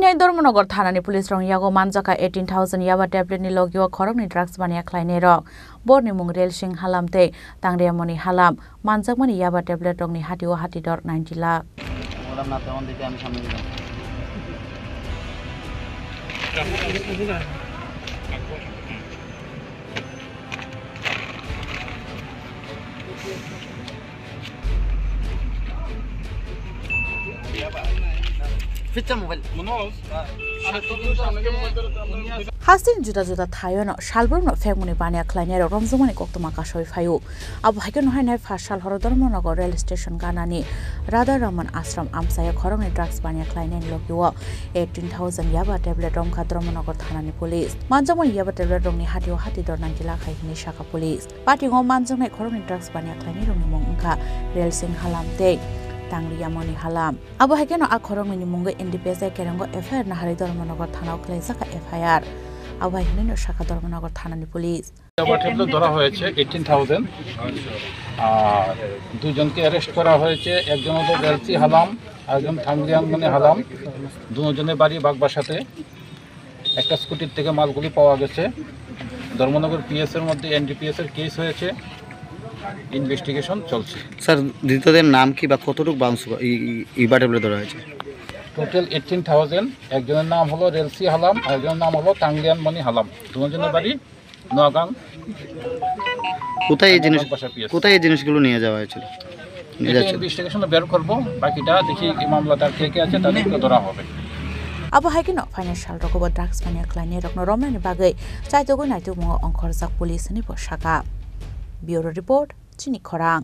Hainai Dormonogor Thanani Police rong yago manjaka 18,000 yaba tablet ni logio khorokni drugs bania khlaine rok borni mung rel sing halamte tangria moni halam manjakmani yaba tablet rong ni hatio hatidor 90 lakh ওরা না তেমন দিতে আমি সামনে দিলাম ফিচ্চা mobile Hastin juda thayono shalbrono femuni bania khlainero romjomani koktoma kasoi phayu abo haikon hainai fashal horodormonogor rail station ganani Radha Raman Ashram amsaya khorongni drugs bania khlaineni logiwo 18,000 yaba tablet rom khadromonogor thanani police manjamoni yaba tablet romni hatio hatidor 90 lakh haikini shaka police patingo manjangnai khorongni drugs bania khlaini romni mongka rail sing halamte Tangria moni halam abo haikeno a khorongni mungo NDPS kerango FIR na haridormonogor thana khlaisaka FIR abo haikeno shaka dormonogor thanani police tablet ধরা হয়েছে 18,000 আর দুজনকে arrest করা হয়েছে একজন হলো বেলসি হালাম একজন থাংলিয়াং মানে হালাম দুজনের বাড়ি বাগবাসাতে একটা স্কুটির থেকে মালগুলি পাওয়া গেছে ধর্মনগর পিএস এর মধ্যে এনডিপিএস এর কেস হয়েছে ইনভেস্টিগেশন চলছে স্যার দ্বিতীয়দের নাম কি বা কতটুকু বাউন্স ইবা ট্যাবলেট ধরা হয়েছে টোটাল 18,000 একজনের নাম হলো রেলসি হালাম আর একজনের নাম হলো টাংলিয়ান মনি হালাম দুজনের বাড়ি নোয়াগাং কোথায় এই জিনিসগুলো নিয়ে যাওয়া হয়েছিল ইনভেস্টিগেশন বের করব বাকিটা দেখি এই মামলাটার কে কে আছে তাদেরকে ধরা হবে abo haikeno financial rokobo drugs bania khlaine rokno romani bagai chaitogo naito mo onkhorjak police ni poshaka bureau report chini khorang